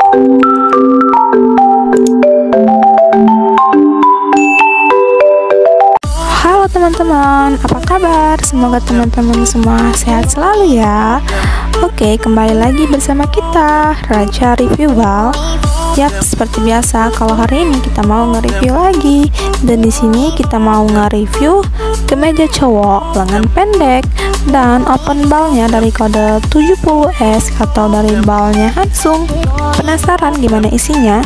Halo teman-teman, apa kabar? Semoga teman-teman semua sehat selalu ya. Oke, kembali lagi bersama kita, Raja Review Bal. Yap, seperti biasa, kalau hari ini kita mau nge-review lagi. Dan di sini kita mau nge-review kemeja cowok lengan pendek dan open balnya dari kode 70S atau dari balnya Hansung. Penasaran gimana isinya?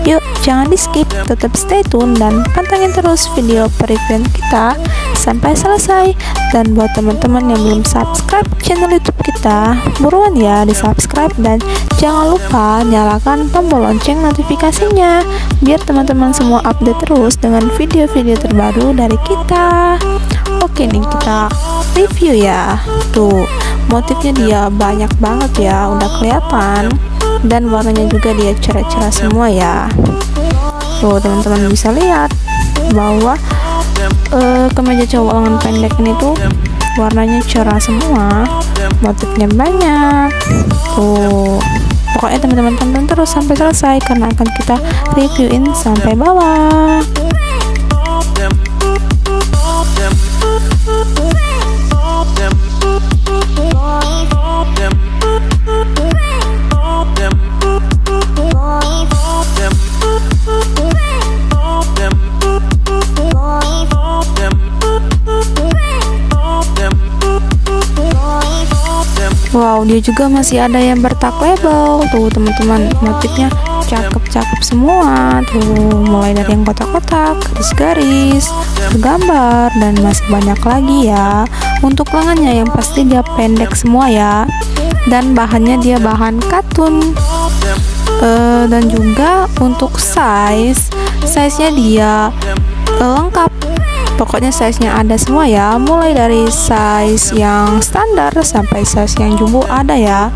Yuk, jangan di skip, tetap stay tune dan pantengin terus video pereviewan kita sampai selesai. Dan buat teman-teman yang belum subscribe channel YouTube kita, buruan ya di subscribe dan jangan lupa nyalakan tombol lonceng notifikasinya biar teman-teman semua update terus dengan video-video terbaru dari kita. Oke nih, kita review ya. Tuh, motifnya dia banyak banget ya, udah kelihatan. Dan warnanya juga dia cerah-cerah semua ya. Tuh teman-teman bisa lihat bahwa kemeja cowok lengan pendek ini tuh warnanya cerah semua, motifnya banyak. Tuh pokoknya teman-teman tonton terus sampai selesai karena akan kita reviewin sampai bawah. Wow, dia juga masih ada yang bertag label. Tuh teman-teman, motifnya cakep-cakep semua. Tuh mulai dari yang kotak-kotak, garis-garis, bergambar, dan masih banyak lagi ya. Untuk lengannya yang pasti dia pendek semua ya. Dan bahannya dia bahan katun. Dan juga untuk size-nya dia lengkap. Pokoknya size-nya ada semua ya, mulai dari size yang standar sampai size yang jumbo ada ya.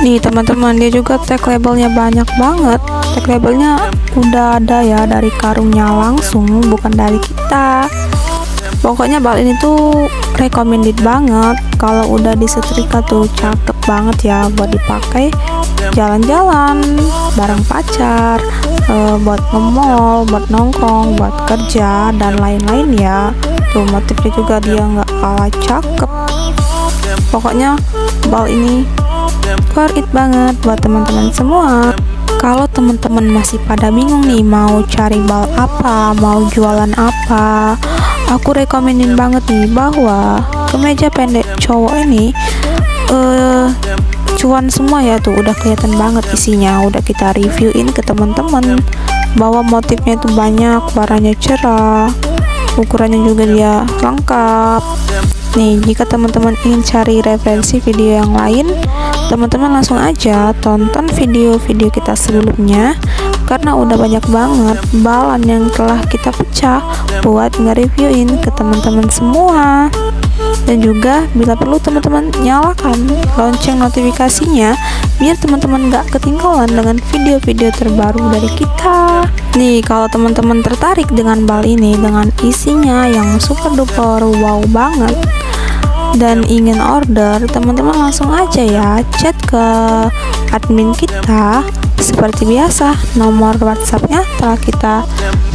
Nih teman-teman, dia juga tag labelnya banyak banget. Tag labelnya udah ada ya dari karungnya langsung, bukan dari kita. Pokoknya bal ini tuh recommended banget. Kalau udah disetrika tuh cakep banget ya buat dipakai jalan-jalan bareng pacar, buat nge-mall, buat nongkrong, buat kerja dan lain-lain ya. Tuh motifnya juga dia nggak kalah cakep. Pokoknya bal ini worth it banget buat teman-teman semua. Kalau teman-teman masih pada bingung nih mau cari bal apa, mau jualan apa, aku rekomenin banget nih bahwa kemeja pendek cowok ini cuan semua ya. Tuh udah kelihatan banget isinya, udah kita reviewin ke teman-teman bahwa motifnya itu banyak, warnanya cerah, ukurannya juga dia lengkap. Nih, jika teman-teman ingin cari referensi video yang lain, teman-teman langsung aja tonton video-video kita sebelumnya karena udah banyak banget balan yang telah kita pecah buat nge-reviewin ke teman-teman semua. Dan juga bila perlu teman-teman nyalakan lonceng notifikasinya biar teman-teman gak ketinggalan dengan video-video terbaru dari kita. Nih, kalau teman-teman tertarik dengan bal ini dengan isinya yang super duper wow banget dan ingin order, teman-teman langsung aja ya chat ke admin kita. Seperti biasa, nomor WhatsAppnya telah kita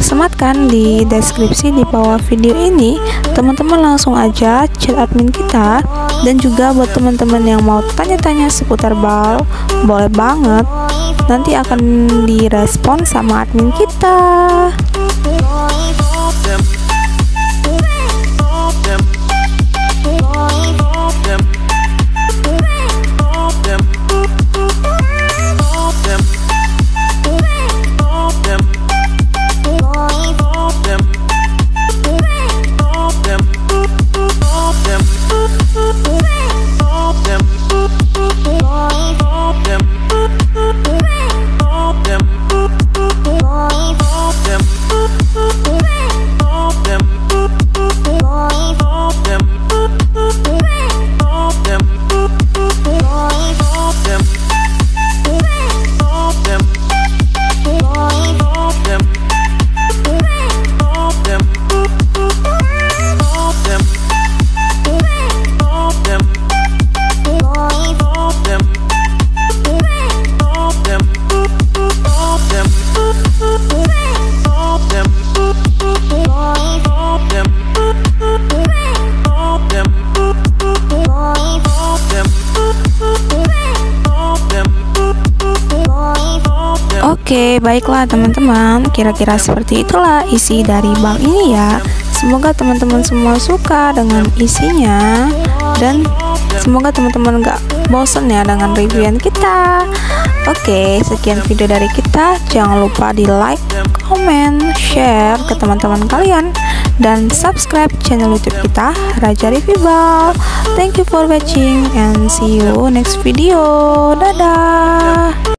sematkan di deskripsi di bawah video ini. Teman-teman langsung aja chat admin kita. Dan juga buat teman-teman yang mau tanya-tanya seputar bal, boleh banget, nanti akan direspon sama admin kita. Oke, baiklah teman-teman, kira-kira seperti itulah isi dari bal ini ya. Semoga teman-teman semua suka dengan isinya, dan semoga teman-teman gak bosen ya dengan reviewan kita. Oke, sekian video dari kita. Jangan lupa di like, comment, share ke teman-teman kalian, dan subscribe channel YouTube kita, Raja Review Bal. Thank you for watching and see you next video. Dadah.